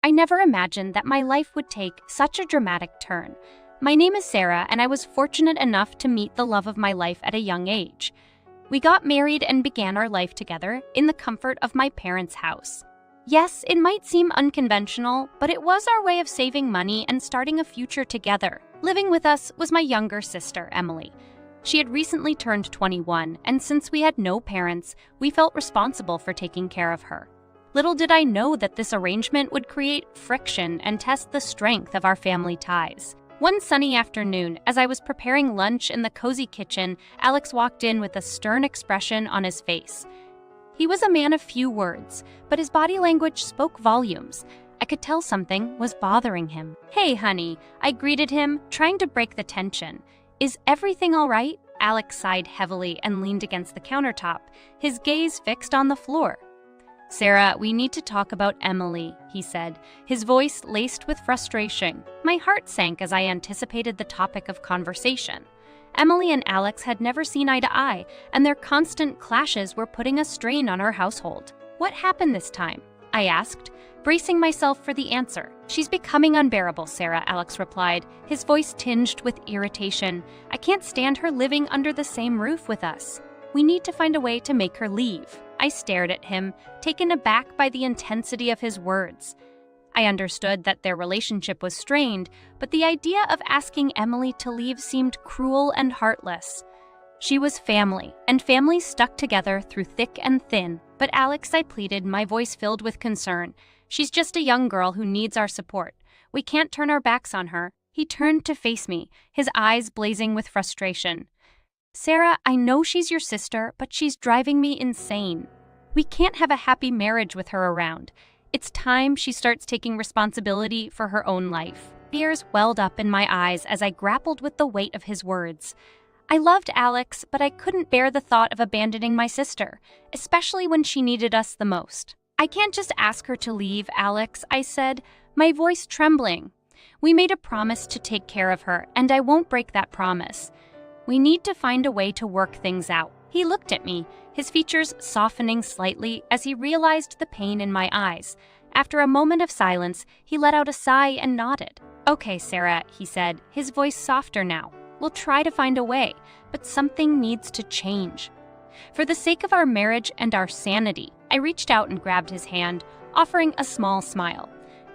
I never imagined that my life would take such a dramatic turn. My name is Sarah, and I was fortunate enough to meet the love of my life at a young age. We got married and began our life together in the comfort of my parents' house. Yes, it might seem unconventional, but it was our way of saving money and starting a future together. Living with us was my younger sister, Emily. She had recently turned 21, and since we had no parents, we felt responsible for taking care of her. Little did I know that this arrangement would create friction and test the strength of our family ties. One sunny afternoon, as I was preparing lunch in the cozy kitchen, Alex walked in with a stern expression on his face. He was a man of few words, but his body language spoke volumes. I could tell something was bothering him. "Hey, honey," I greeted him, trying to break the tension. "Is everything all right?" Alex sighed heavily and leaned against the countertop, his gaze fixed on the floor. "Sarah, we need to talk about Emily," he said, his voice laced with frustration. My heart sank as I anticipated the topic of conversation. Emily and Alex had never seen eye to eye, and their constant clashes were putting a strain on our household. "What happened this time?" I asked, bracing myself for the answer. "She's becoming unbearable, Sarah," Alex replied, his voice tinged with irritation. "I can't stand her living under the same roof with us. We need to find a way to make her leave." I stared at him, taken aback by the intensity of his words. I understood that their relationship was strained, but the idea of asking Emily to leave seemed cruel and heartless. She was family, and families stuck together through thick and thin. "But Alex," I pleaded, my voice filled with concern. "She's just a young girl who needs our support. We can't turn our backs on her." He turned to face me, his eyes blazing with frustration. "Sarah, I know she's your sister, but she's driving me insane. We can't have a happy marriage with her around. It's time she starts taking responsibility for her own life." Tears welled up in my eyes as I grappled with the weight of his words. I loved Alex, but I couldn't bear the thought of abandoning my sister, especially when she needed us the most. "I can't just ask her to leave, Alex," I said, my voice trembling. "We made a promise to take care of her, and I won't break that promise. We need to find a way to work things out." He looked at me, his features softening slightly as he realized the pain in my eyes. After a moment of silence, he let out a sigh and nodded. "Okay, Sarah," he said, his voice softer now. "We'll try to find a way, but something needs to change. For the sake of our marriage and our sanity." I reached out and grabbed his hand, offering a small smile.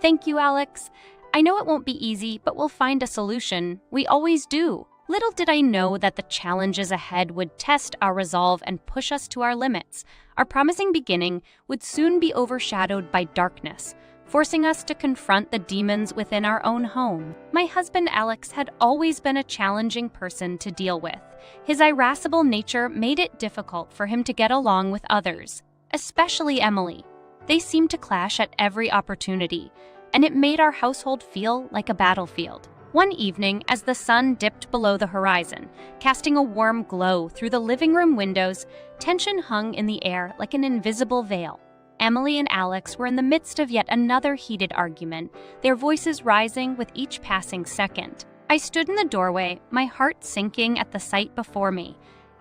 "Thank you, Alex. I know it won't be easy, but we'll find a solution. We always do." Little did I know that the challenges ahead would test our resolve and push us to our limits. Our promising beginning would soon be overshadowed by darkness, forcing us to confront the demons within our own home. My husband Alex had always been a challenging person to deal with. His irascible nature made it difficult for him to get along with others, especially Emily. They seemed to clash at every opportunity, and it made our household feel like a battlefield. One evening, as the sun dipped below the horizon, casting a warm glow through the living room windows, tension hung in the air like an invisible veil. Emily and Alex were in the midst of yet another heated argument, their voices rising with each passing second. I stood in the doorway, my heart sinking at the sight before me.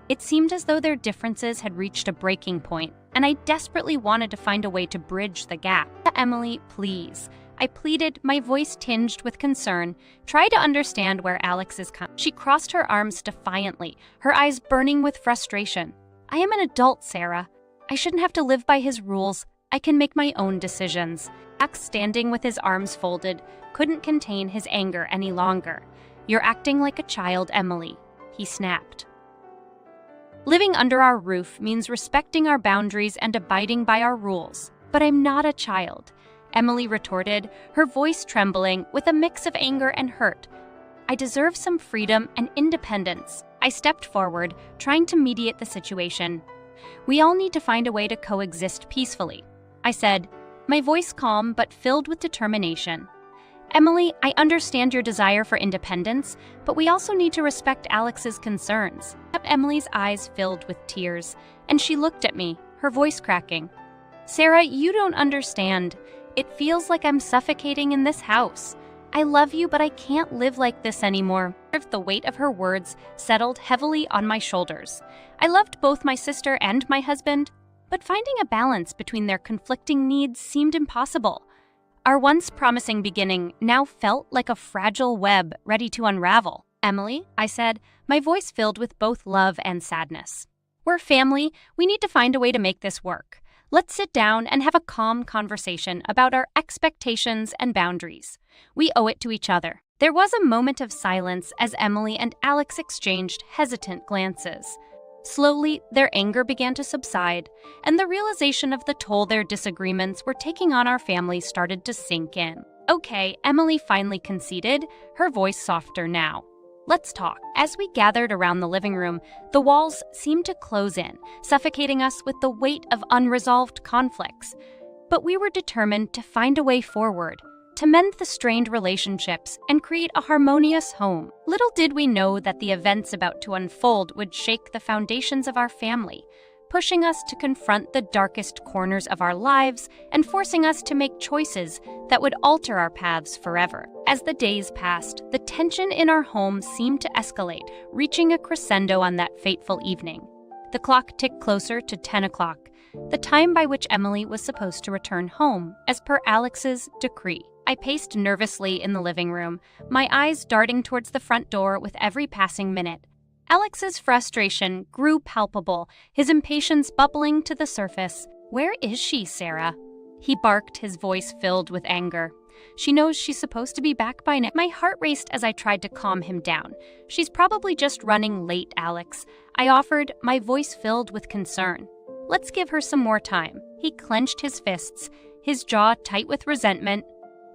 It seemed as though their differences had reached a breaking point, and I desperately wanted to find a way to bridge the gap. "Emily, please," I pleaded, my voice tinged with concern. "Try to understand where Alex is coming." She crossed her arms defiantly, her eyes burning with frustration. "I am an adult, Sarah. I shouldn't have to live by his rules. I can make my own decisions." Alex, standing with his arms folded, couldn't contain his anger any longer. "You're acting like a child, Emily," he snapped. "Living under our roof means respecting our boundaries and abiding by our rules. But I'm not a child," Emily retorted, her voice trembling with a mix of anger and hurt. "I deserve some freedom and independence." I stepped forward, trying to mediate the situation. "We all need to find a way to coexist peacefully," I said, my voice calm but filled with determination. "Emily, I understand your desire for independence, but we also need to respect Alex's concerns." Emily's eyes filled with tears, and she looked at me, her voice cracking. "Sarah, you don't understand. It feels like I'm suffocating in this house. I love you, but I can't live like this anymore." The weight of her words settled heavily on my shoulders. I loved both my sister and my husband, but finding a balance between their conflicting needs seemed impossible. Our once promising beginning now felt like a fragile web ready to unravel. "Emily," I said, my voice filled with both love and sadness. "We're family. We need to find a way to make this work. Let's sit down and have a calm conversation about our expectations and boundaries. We owe it to each other." There was a moment of silence as Emily and Alex exchanged hesitant glances. Slowly, their anger began to subside, and the realization of the toll their disagreements were taking on our family started to sink in. "Okay," Emily finally conceded, her voice softer now. "Let's talk." As we gathered around the living room, the walls seemed to close in, suffocating us with the weight of unresolved conflicts. But we were determined to find a way forward, to mend the strained relationships and create a harmonious home. Little did we know that the events about to unfold would shake the foundations of our family, pushing us to confront the darkest corners of our lives and forcing us to make choices that would alter our paths forever. As the days passed, the tension in our home seemed to escalate, reaching a crescendo on that fateful evening. The clock ticked closer to 10 o'clock, the time by which Emily was supposed to return home, as per Alex's decree. I paced nervously in the living room, my eyes darting towards the front door with every passing minute. Alex's frustration grew palpable, his impatience bubbling to the surface. "Where is she, Sarah?" he barked, his voice filled with anger. "She knows she's supposed to be back by now." My heart raced as I tried to calm him down. "She's probably just running late, Alex," I offered, my voice filled with concern. "Let's give her some more time." He clenched his fists, his jaw tight with resentment.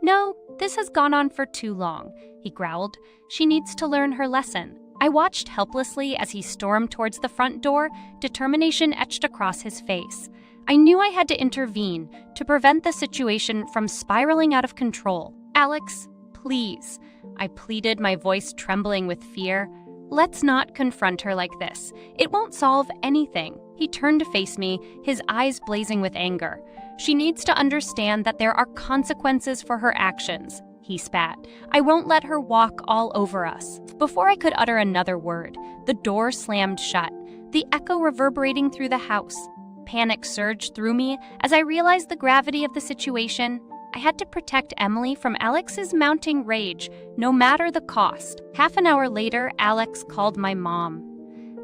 "No, this has gone on for too long," he growled. "She needs to learn her lesson." I watched helplessly as he stormed towards the front door, determination etched across his face. I knew I had to intervene to prevent the situation from spiraling out of control. "Alex, please," I pleaded, my voice trembling with fear. "Let's not confront her like this. It won't solve anything." He turned to face me, his eyes blazing with anger. "She needs to understand that there are consequences for her actions," he spat. "I won't let her walk all over us." Before I could utter another word, the door slammed shut, the echo reverberating through the house. Panic surged through me as I realized the gravity of the situation. I had to protect Emily from Alex's mounting rage, no matter the cost. Half an hour later, Alex called my mom.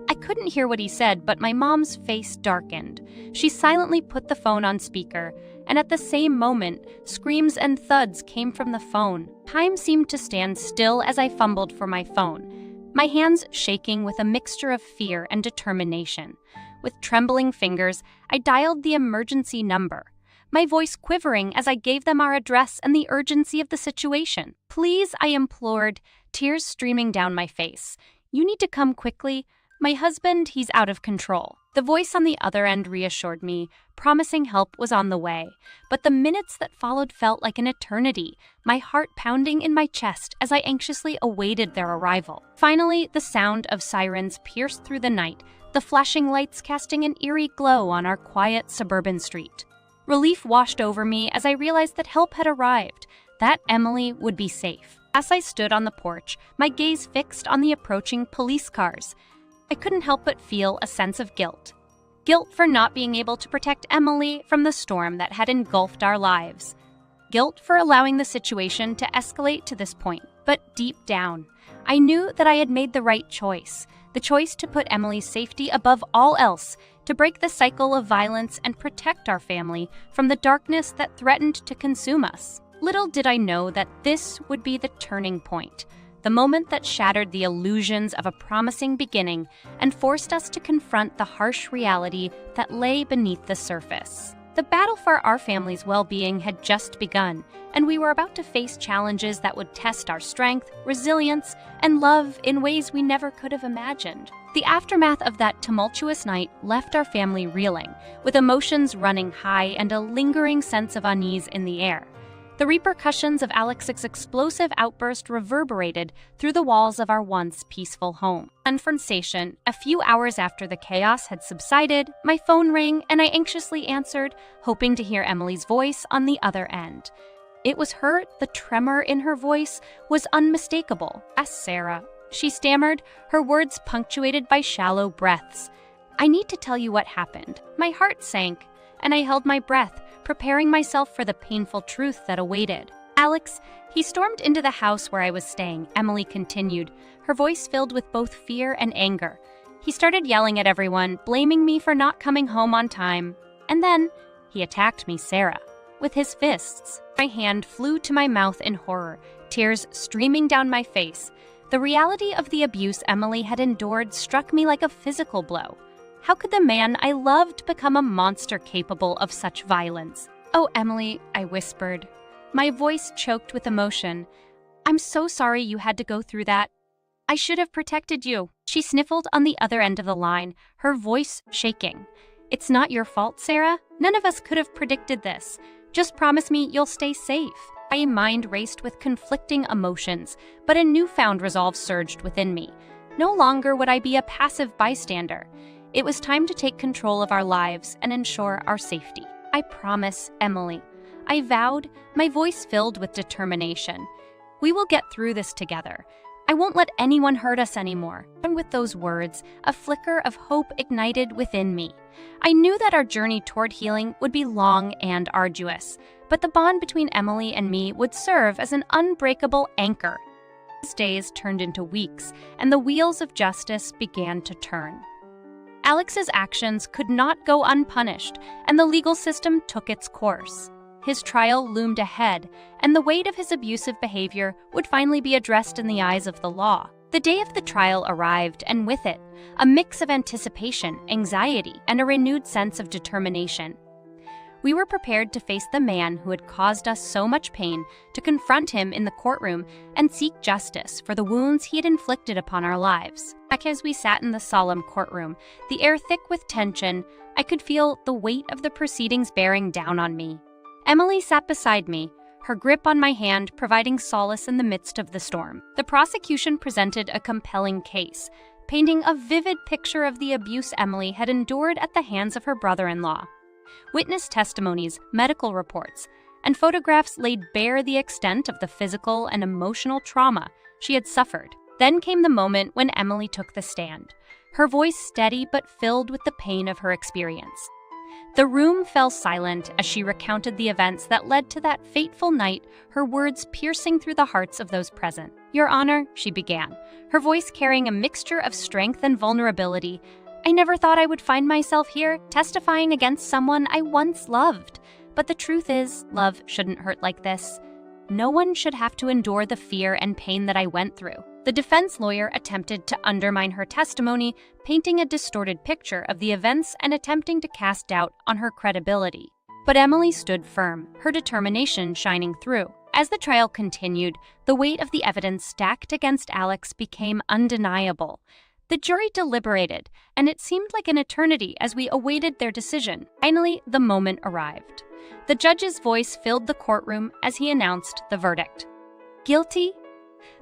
I couldn't hear what he said, but my mom's face darkened. She silently put the phone on speaker, and at the same moment, screams and thuds came from the phone. Time seemed to stand still as I fumbled for my phone, my hands shaking with a mixture of fear and determination. With trembling fingers, I dialed the emergency number, my voice quivering as I gave them our address and the urgency of the situation. "Please," I implored, tears streaming down my face. "You need to come quickly. My husband, he's out of control." The voice on the other end reassured me, promising help was on the way. But the minutes that followed felt like an eternity, my heart pounding in my chest as I anxiously awaited their arrival. Finally, the sound of sirens pierced through the night, the flashing lights casting an eerie glow on our quiet suburban street. Relief washed over me as I realized that help had arrived, that Emily would be safe. As I stood on the porch, my gaze fixed on the approaching police cars, I couldn't help but feel a sense of guilt. Guilt for not being able to protect Emily from the storm that had engulfed our lives. Guilt for allowing the situation to escalate to this point. But deep down, I knew that I had made the right choice. The choice to put Emily's safety above all else, to break the cycle of violence and protect our family from the darkness that threatened to consume us. Little did I know that this would be the turning point. The moment that shattered the illusions of a promising beginning and forced us to confront the harsh reality that lay beneath the surface. The battle for our family's well-being had just begun, and we were about to face challenges that would test our strength, resilience, and love in ways we never could have imagined. The aftermath of that tumultuous night left our family reeling, with emotions running high and a lingering sense of unease in the air. The repercussions of Alex's explosive outburst reverberated through the walls of our once peaceful home. Confrontation. A few hours after the chaos had subsided, my phone rang and I anxiously answered, hoping to hear Emily's voice on the other end. It was her. The tremor in her voice was unmistakable. "Ask Sarah," she stammered, her words punctuated by shallow breaths. "I need to tell you what happened." My heart sank and I held my breath, preparing myself for the painful truth that awaited. Alex, he stormed into the house where I was staying, Emily continued, her voice filled with both fear and anger. He started yelling at everyone, blaming me for not coming home on time. And then, he attacked me, Sarah, with his fists. My hand flew to my mouth in horror, tears streaming down my face. The reality of the abuse Emily had endured struck me like a physical blow. How could the man I loved become a monster capable of such violence? "Oh, Emily," I whispered, my voice choked with emotion. "I'm so sorry you had to go through that. I should have protected you." She sniffled on the other end of the line, her voice shaking. "It's not your fault, Sarah. None of us could have predicted this. Just promise me you'll stay safe." My mind raced with conflicting emotions, but a newfound resolve surged within me. No longer would I be a passive bystander. It was time to take control of our lives and ensure our safety. "I promise, Emily," I vowed, my voice filled with determination. "We will get through this together. I won't let anyone hurt us anymore." And with those words, a flicker of hope ignited within me. I knew that our journey toward healing would be long and arduous, but the bond between Emily and me would serve as an unbreakable anchor. These days turned into weeks, and the wheels of justice began to turn. Alex's actions could not go unpunished, and the legal system took its course. His trial loomed ahead, and the weight of his abusive behavior would finally be addressed in the eyes of the law. The day of the trial arrived, and with it, a mix of anticipation, anxiety, and a renewed sense of determination. We were prepared to face the man who had caused us so much pain, to confront him in the courtroom and seek justice for the wounds he had inflicted upon our lives. As we sat in the solemn courtroom, the air thick with tension, I could feel the weight of the proceedings bearing down on me. Emily sat beside me, her grip on my hand providing solace in the midst of the storm. The prosecution presented a compelling case, painting a vivid picture of the abuse Emily had endured at the hands of her brother-in-law. Witness testimonies, medical reports, and photographs laid bare the extent of the physical and emotional trauma she had suffered. Then came the moment when Emily took the stand, her voice steady but filled with the pain of her experience. The room fell silent as she recounted the events that led to that fateful night, her words piercing through the hearts of those present. "Your Honor," she began, her voice carrying a mixture of strength and vulnerability, "I never thought I would find myself here, testifying against someone I once loved. But the truth is, love shouldn't hurt like this. No one should have to endure the fear and pain that I went through." The defense lawyer attempted to undermine her testimony, painting a distorted picture of the events and attempting to cast doubt on her credibility. But Emily stood firm, her determination shining through. As the trial continued, the weight of the evidence stacked against Alex became undeniable. The jury deliberated, and it seemed like an eternity as we awaited their decision. Finally, the moment arrived. The judge's voice filled the courtroom as he announced the verdict. "Guilty?"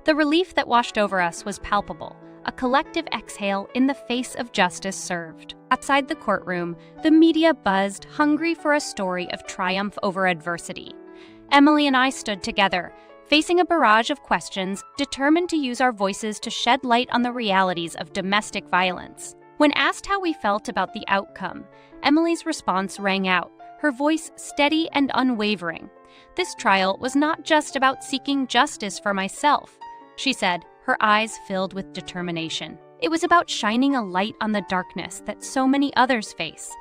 The relief that washed over us was palpable, a collective exhale in the face of justice served. Outside the courtroom, the media buzzed, hungry for a story of triumph over adversity. Emily and I stood together, facing a barrage of questions, determined to use our voices to shed light on the realities of domestic violence. When asked how we felt about the outcome, Emily's response rang out, her voice steady and unwavering. "This trial was not just about seeking justice for myself," she said, her eyes filled with determination. "It was about shining a light on the darkness that so many others face.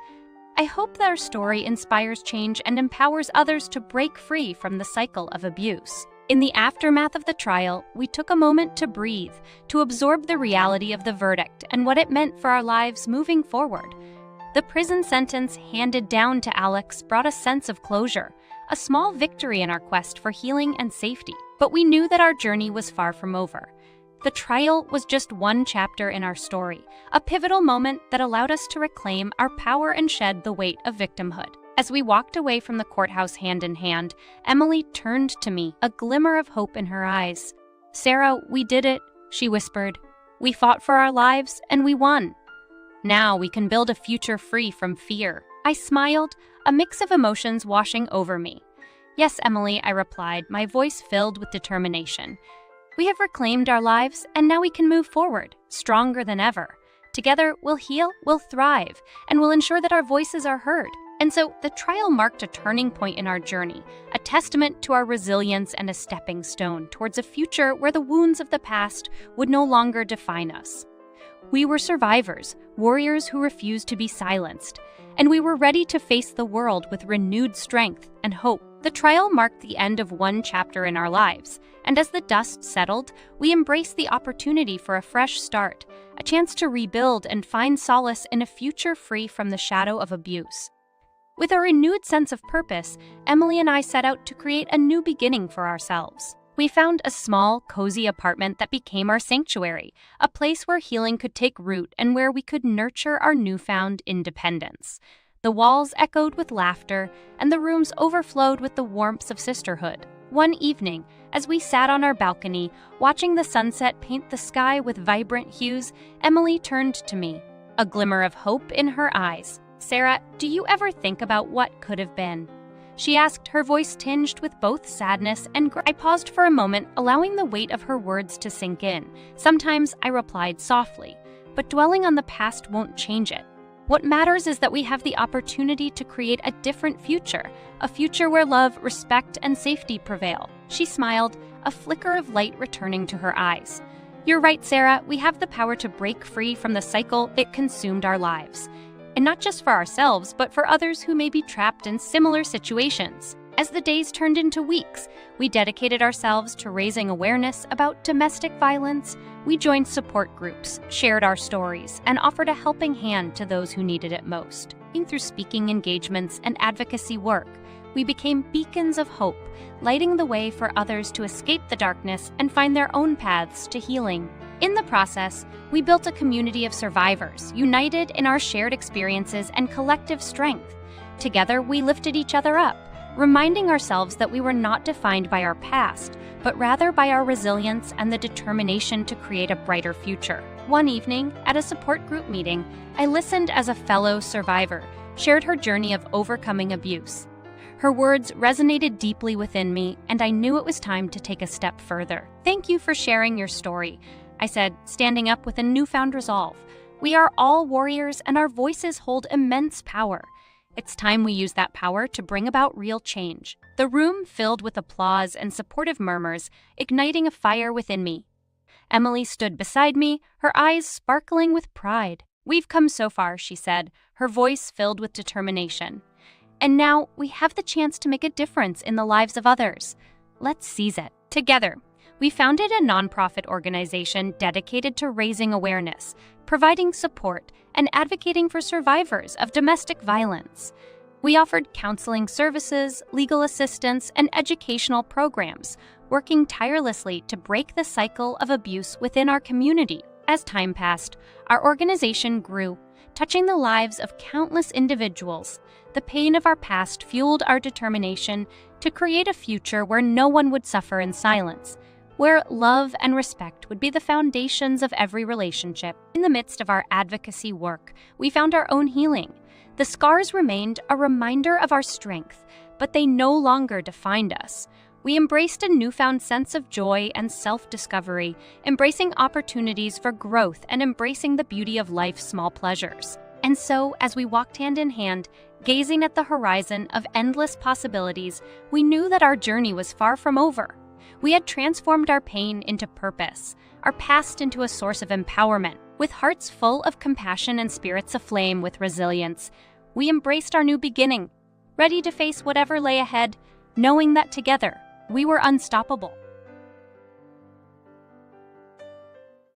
I hope that our story inspires change and empowers others to break free from the cycle of abuse." In the aftermath of the trial, we took a moment to breathe, to absorb the reality of the verdict and what it meant for our lives moving forward. The prison sentence handed down to Alex brought a sense of closure, a small victory in our quest for healing and safety. But we knew that our journey was far from over. The trial was just one chapter in our story, a pivotal moment that allowed us to reclaim our power and shed the weight of victimhood. As we walked away from the courthouse hand in hand, Emily turned to me, a glimmer of hope in her eyes. "Sarah, we did it," she whispered. "We fought for our lives, and we won. Now we can build a future free from fear." I smiled, a mix of emotions washing over me. "Yes, Emily," I replied, my voice filled with determination. "We have reclaimed our lives, and now we can move forward, stronger than ever. Together, we'll heal, we'll thrive, and we'll ensure that our voices are heard." And so the trial marked a turning point in our journey, a testament to our resilience and a stepping stone towards a future where the wounds of the past would no longer define us. We were survivors, warriors who refused to be silenced, and we were ready to face the world with renewed strength and hope. The trial marked the end of one chapter in our lives, and as the dust settled, we embraced the opportunity for a fresh start, a chance to rebuild and find solace in a future free from the shadow of abuse. With a renewed sense of purpose, Emily and I set out to create a new beginning for ourselves. We found a small, cozy apartment that became our sanctuary, a place where healing could take root and where we could nurture our newfound independence. The walls echoed with laughter, and the rooms overflowed with the warmth of sisterhood. One evening, as we sat on our balcony, watching the sunset paint the sky with vibrant hues, Emily turned to me, a glimmer of hope in her eyes. "Sarah, do you ever think about what could have been?" She asked, her voice tinged with both sadness and I paused for a moment, allowing the weight of her words to sink in. Sometimes I replied softly, "But dwelling on the past won't change it. What matters is that we have the opportunity to create a different future, a future where love, respect, and safety prevail." She smiled, a flicker of light returning to her eyes. "You're right, Sarah. We have the power to break free from the cycle that consumed our lives. And not just for ourselves, but for others who may be trapped in similar situations." As the days turned into weeks, we dedicated ourselves to raising awareness about domestic violence. We joined support groups, shared our stories, and offered a helping hand to those who needed it most. Through speaking engagements and advocacy work, we became beacons of hope, lighting the way for others to escape the darkness and find their own paths to healing. In the process, we built a community of survivors, united in our shared experiences and collective strength. Together, we lifted each other up, reminding ourselves that we were not defined by our past, but rather by our resilience and the determination to create a brighter future. One evening, at a support group meeting, I listened as a fellow survivor shared her journey of overcoming abuse. Her words resonated deeply within me, and I knew it was time to take a step further. "Thank you for sharing your story," I said, standing up with a newfound resolve. "We are all warriors, and our voices hold immense power. It's time we use that power to bring about real change." The room filled with applause and supportive murmurs, igniting a fire within me. Emily stood beside me, her eyes sparkling with pride. "We've come so far," she said, her voice filled with determination. "And now we have the chance to make a difference in the lives of others. Let's seize it." Together, we founded a nonprofit organization dedicated to raising awareness, providing support, and advocating for survivors of domestic violence. We offered counseling services, legal assistance, and educational programs, working tirelessly to break the cycle of abuse within our community. As time passed, our organization grew, touching the lives of countless individuals. The pain of our past fueled our determination to create a future where no one would suffer in silence, where love and respect would be the foundations of every relationship. In the midst of our advocacy work, we found our own healing. The scars remained a reminder of our strength, but they no longer defined us. We embraced a newfound sense of joy and self-discovery, embracing opportunities for growth and embracing the beauty of life's small pleasures. And so, as we walked hand in hand, gazing at the horizon of endless possibilities, we knew that our journey was far from over. We had transformed our pain into purpose, our past into a source of empowerment. With hearts full of compassion and spirits aflame with resilience, we embraced our new beginning, ready to face whatever lay ahead, knowing that together, we were unstoppable.